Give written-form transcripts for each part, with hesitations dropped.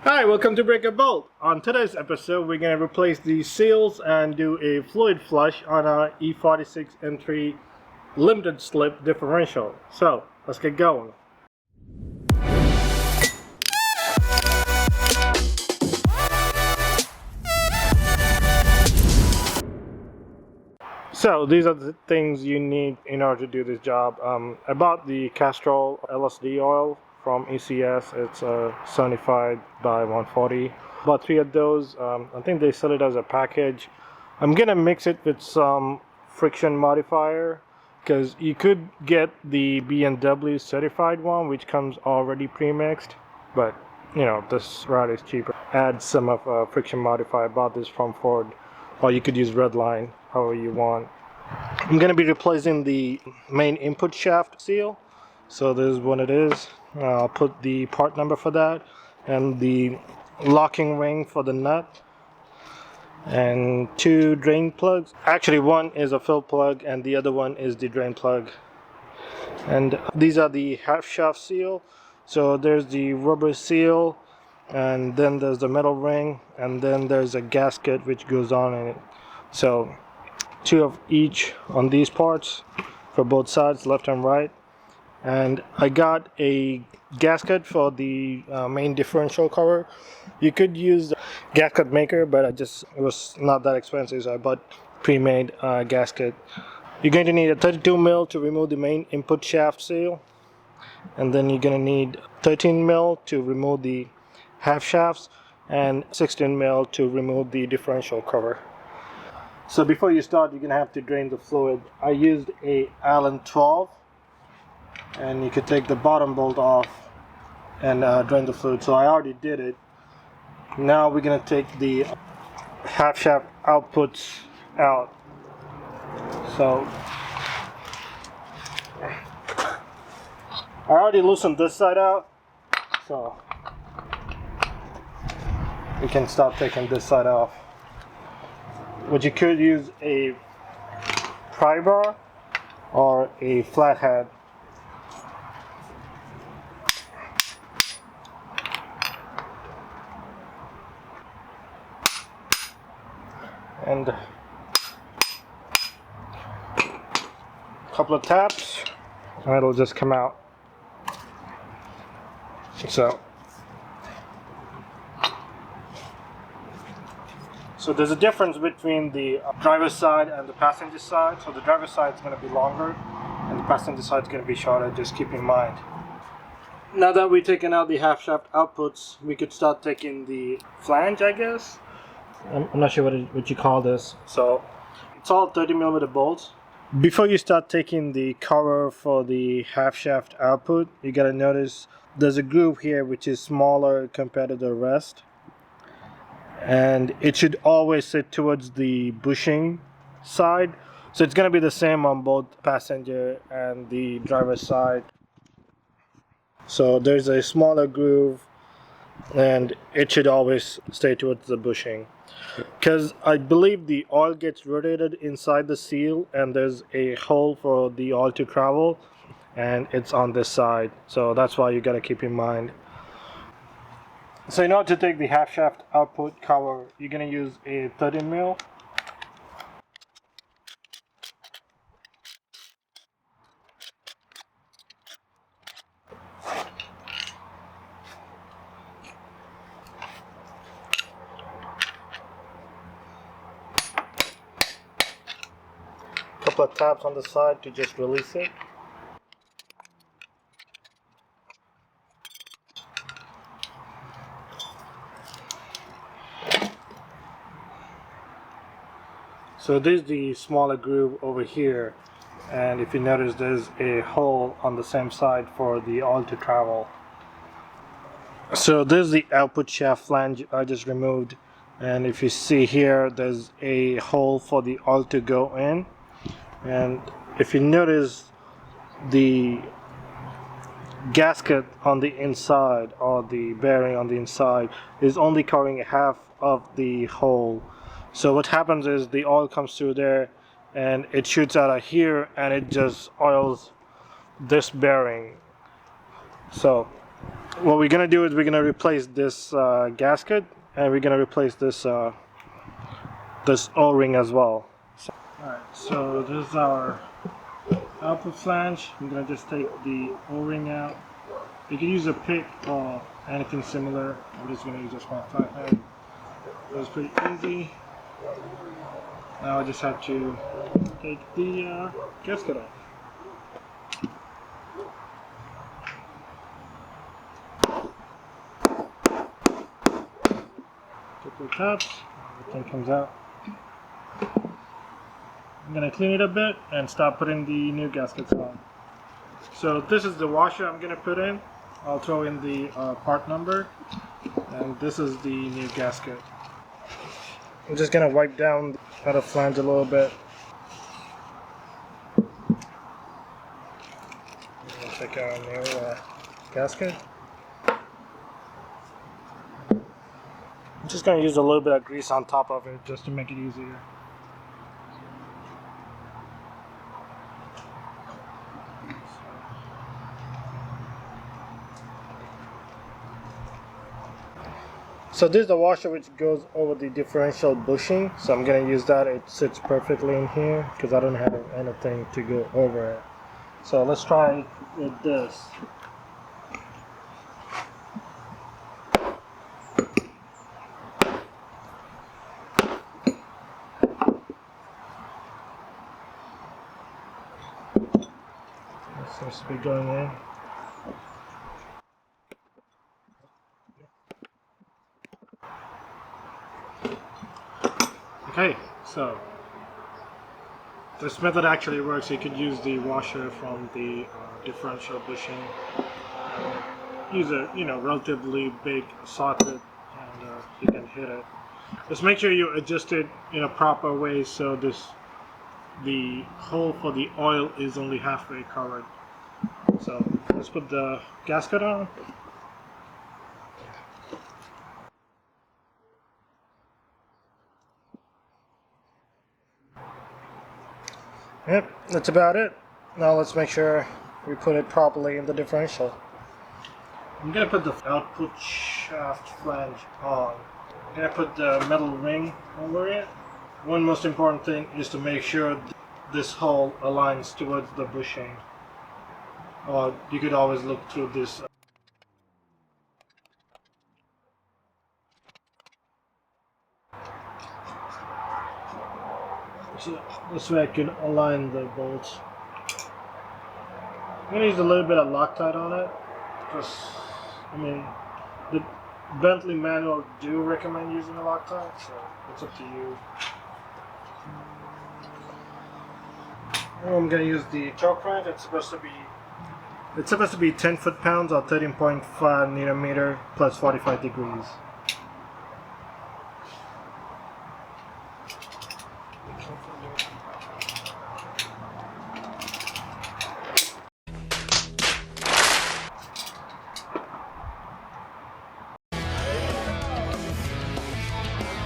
Hi, welcome to Break a Bolt. On today's episode, we're going to replace the seals and do a fluid flush on our E46 M3 limited slip differential. So, let's get going. So, these are the things you need in order to do this job. I bought the Castrol LSD oil from ECS. It's 75 by 140. Bought 3 of those. I think they sell it as a package. I'm gonna mix it with some Friction Modifier because you could get the BMW certified one, which comes already pre-mixed, but you know, this route is cheaper. Add some of Friction Modifier. I bought this from Ford, or you could use redline, however you want. I'm gonna be replacing the main input shaft seal. So this is what it is. I'll put the part number for that and the locking ring for the nut and 2 drain plugs. Actually, one is a fill plug and the other one is the drain plug. And these are the half shaft seal. So there's the rubber seal, and then there's the metal ring, and then there's a gasket which goes on in it. So 2 of each on these parts for both sides, left and right. And I got a gasket for the main differential cover. You could use the gasket maker, but it was not that expensive, so I bought pre-made gasket. You're going to need a 32 mil to remove the main input shaft seal, and then you're going to need 13 mil to remove the half shafts, and 16 mil to remove the differential cover. So before you start, you're going to have to drain the fluid. I used a Allen 12. And you could take the bottom bolt off and drain the fluid. So I already did it. Now we're going to take the half shaft outputs out. So I already loosened this side out, so we can start taking this side off. But you could use a pry bar or a flathead. And a couple of taps and it'll just come out. So there's a difference between the driver's side and the passenger side. So the driver's side is going to be longer and the passenger side is going to be shorter, just keep in mind. Now that we've taken out the half shaft outputs, we could start taking the flange, I guess. I'm not sure what you call this. So it's all 30mm bolts. Before you start taking the cover for the half shaft output, you gotta notice there's a groove here which is smaller compared to the rest, and it should always sit towards the bushing side. So it's gonna be the same on both passenger and the driver's side. So there's a smaller groove and it should always stay towards the bushing, because I believe the oil gets rotated inside the seal and there's a hole for the oil to travel, and it's on this side, so that's why you got to keep in mind. So in order to take the half shaft output cover, you're going to use a 13 mil. Couple of taps on the side to just release it. So this is the smaller groove over here, and if you notice there's a hole on the same side for the oil to travel. So this is the output shaft flange I just removed, and if you see here there's a hole for the oil to go in. And if you notice, the gasket on the inside, or the bearing on the inside, is only covering half of the hole. So what happens is the oil comes through there and it shoots out of here and it just oils this bearing. So what we're gonna do is we're gonna replace this gasket, and we're gonna replace this this O-ring as well. Alright, so this is our output flange. I'm gonna just take the O-ring out. You can use a pick or anything similar. I'm just gonna use this one flathead. It was pretty easy. Now I just have to take the gasket off. Couple of taps, everything comes out. I'm gonna clean it a bit and start putting the new gaskets on. So this is the washer I'm gonna put in. I'll throw in the part number, and this is the new gasket. I'm just gonna wipe down the outer flange a little bit. Check out our new gasket. I'm just gonna use a little bit of grease on top of it just to make it easier. So this is the washer which goes over the differential bushing, so I'm going to use that. It sits perfectly in here because I don't have anything to go over it. So let's try with this. This seems to be going in. Okay, so this method actually works. You could use the washer from the differential bushing. Use a relatively big socket, and you can hit it. Just make sure you adjust it in a proper way so the hole for the oil is only halfway covered. So let's put the gasket on. Yep, that's about it. Now let's make sure we put it properly in the differential. I'm going to put the output shaft flange on. I'm going to put the metal ring over it. One most important thing is to make sure this hole aligns towards the bushing. Or you could always look through this. So this way I can align the bolts. I'm going to use a little bit of Loctite on it. Just, the Bentley manual do recommend using a Loctite, so it's up to you. Now I'm going to use the choke wrench. It's supposed to be 10 foot-pounds or 13.5 Newton meter plus 45 degrees.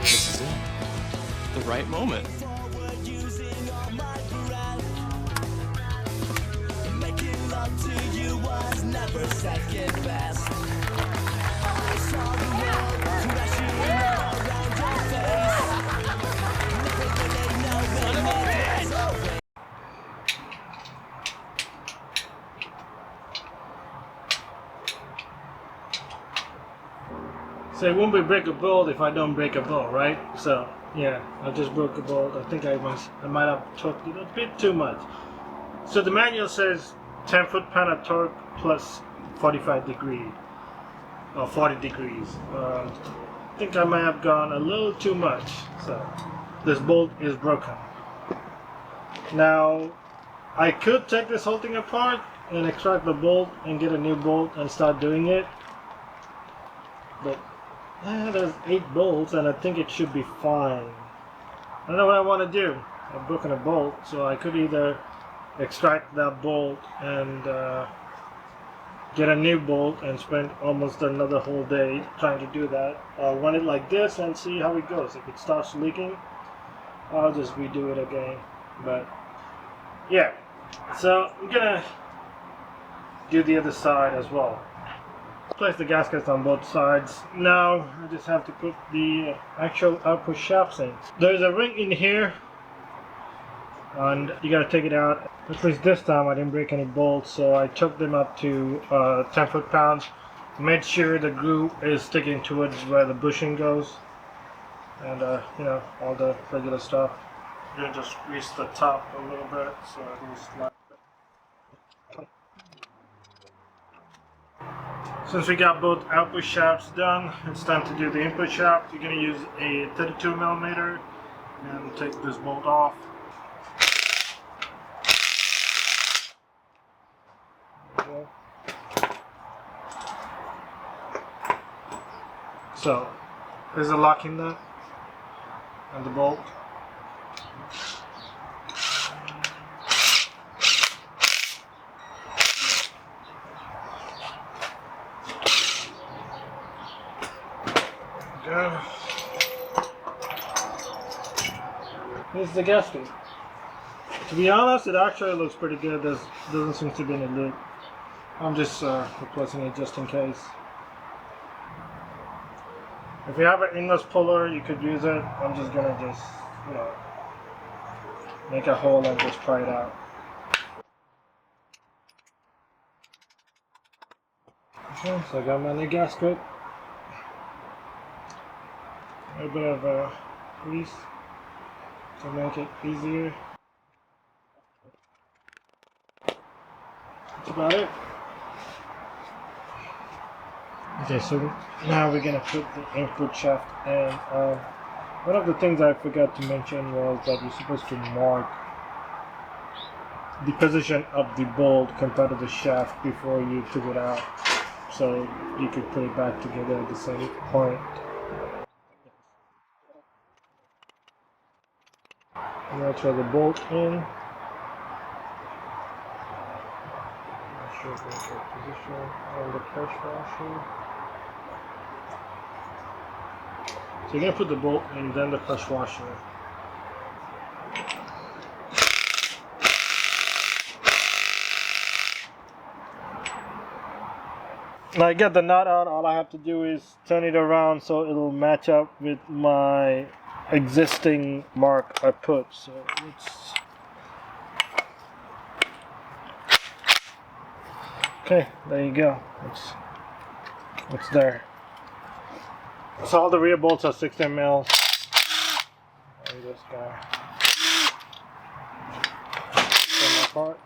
This is it. The right moment. Making love to you was never second best. I saw the world crashing around your face. Never really know when it's over. So it won't be break a bolt if I don't break a bolt, right? So yeah, I just broke a bolt. I think I might have torqued it a bit too much. So the manual says 10 foot-pound of torque plus 45 degrees or 40 degrees. I think I might have gone a little too much. So this bolt is broken. Now I could take this whole thing apart and extract the bolt and get a new bolt and start doing it, but there's 8 bolts and I think it should be fine. I don't know what I want to do. I've broken a bolt, so I could either extract that bolt and get a new bolt and spend almost another whole day trying to do that, or run it like this and see how it goes. If it starts leaking, I'll just redo it again. But yeah, so I'm gonna do the other side as well. Place the gaskets on both sides. Now I just have to put the actual output shafts in. There's a ring in here and you gotta take it out. At least this time I didn't break any bolts, so I took them up to 10 foot-pounds. Made sure the groove is sticking towards where the bushing goes, and you know, all the regular stuff. I'm gonna just grease the top a little bit so it will slide. Since we got both output shafts done, it's time to do the input shaft. You're gonna use a 32mm and take this bolt off. So, there's a locking nut and the bolt. Go. Here's the gasket. To be honest, it actually looks pretty good. There doesn't seem to be any leak. I'm just replacing it just in case. If you have an inless puller, you could use it. I'm just gonna you know, make a hole and just pry it out. Okay, so I got my new gasket. A bit of grease to make it easier. That's about it. Okay, so now we're gonna put the input shaft in. One of the things I forgot to mention was that you're supposed to mark the position of the bolt compared to the shaft before you took it out, so you could put it back together at the same point. I'm gonna throw the bolt in. Make sure it's in the correct position on the pressure washer. So you're going to put the bolt in, then the pressure washer. Now I get the nut out, all I have to do is turn it around so it'll match up with my existing mark I put. So it's okay, there you go. It's there. So all the rear bolts are 6mm. And this guy. Turn apart.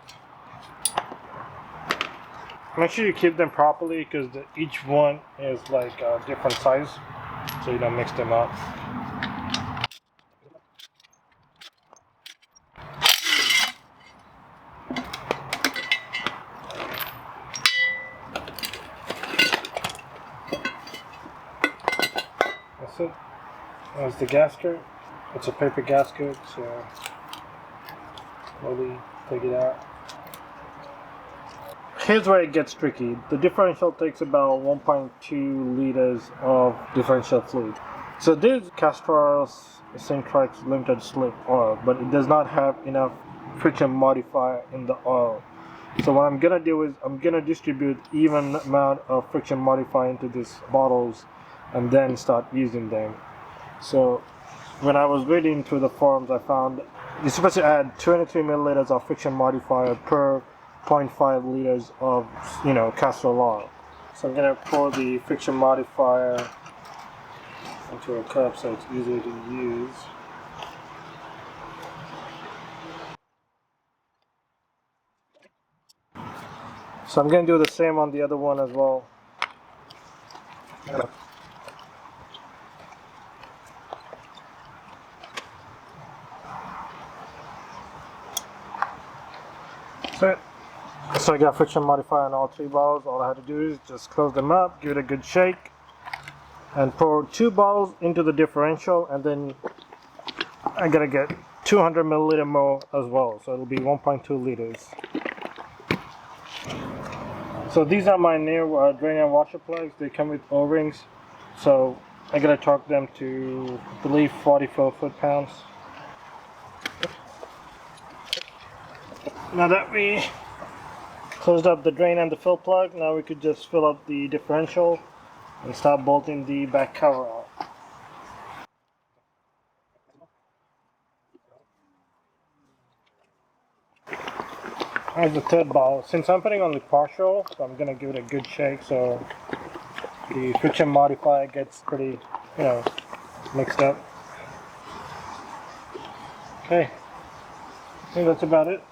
Make sure you keep them properly because each one is like a different size, so you don't mix them up. That's it. That's the gasket. It's a paper gasket, so slowly take it out. Here's where it gets tricky. The differential takes about 1.2 liters of differential fluid. So this Castrol's Syntrex limited slip oil, but it does not have enough friction modifier in the oil. So what I'm gonna do is I'm gonna distribute even amount of friction modifier into these bottles and then start using them. So when I was reading through the forums, I found you're supposed to add 23 milliliters of friction modifier per 0.5 liters of, Castrol oil. So I'm gonna pour the friction modifier into a cup so it's easier to use. So I'm gonna do the same on the other one as well. So I got friction modifier on all 3 bottles. All I had to do is just close them up, give it a good shake, and pour 2 bottles into the differential, and then I gotta get 200 milliliter more as well, so it'll be 1.2 liters. So these are my new drain and washer plugs. They come with O-rings, so I gotta torque them to, I believe, 44 foot-pounds. Now that we Closed up the drain and the fill plug. Now we could just fill up the differential and start bolting the back cover off. Here's the third ball. Since I'm putting on the partial, so I'm gonna give it a good shake so the friction modifier gets pretty, mixed up. Okay, I think that's about it.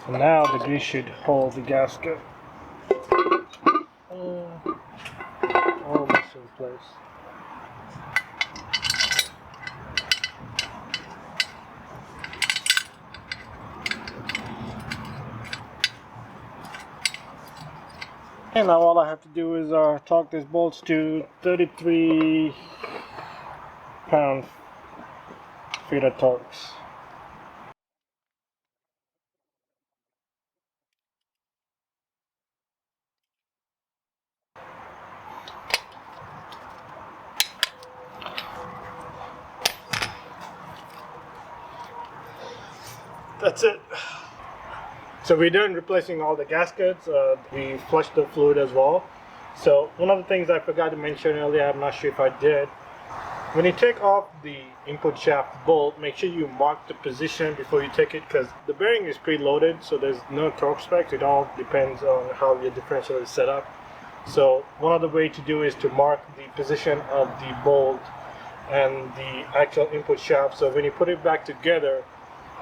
So now the grease should hold the gasket. Almost in place. And now all I have to do is torque these bolts to 33 pound-feet of torques. That's it. So we're done replacing all the gaskets. We flushed the fluid as well. So one of the things I forgot to mention earlier, I'm not sure if I did. When you take off the input shaft bolt, make sure you mark the position before you take it, because the bearing is preloaded, so there's no torque specs. It all depends on how your differential is set up. So one of the way to do is to mark the position of the bolt and the actual input shaft. So when you put it back together,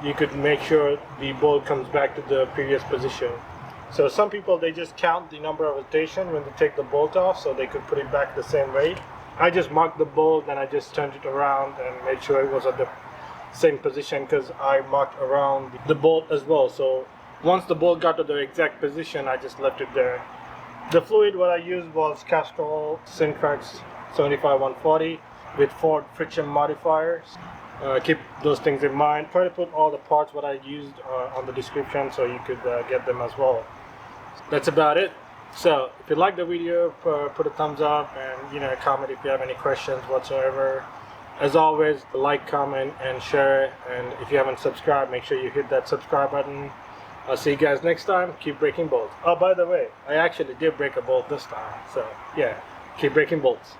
you could make sure the bolt comes back to the previous position. So some people, they just count the number of rotation when they take the bolt off so they could put it back the same way. I just marked the bolt and I just turned it around and made sure it was at the same position, because I marked around the bolt as well. So once the bolt got to the exact position, I just left it there. The fluid what I used was Castrol Syntrax 75-140 with 4 friction modifiers. Keep those things in mind. Try to put all the parts what I used on the description so you could get them as well. That's about it. So if you like the video, put a thumbs up and comment if you have any questions whatsoever. As always, like, comment, and share. And if you haven't subscribed, make sure you hit that subscribe button. I'll see you guys next time. Keep breaking bolts. Oh, by the way, I actually did break a bolt this time. So yeah, keep breaking bolts.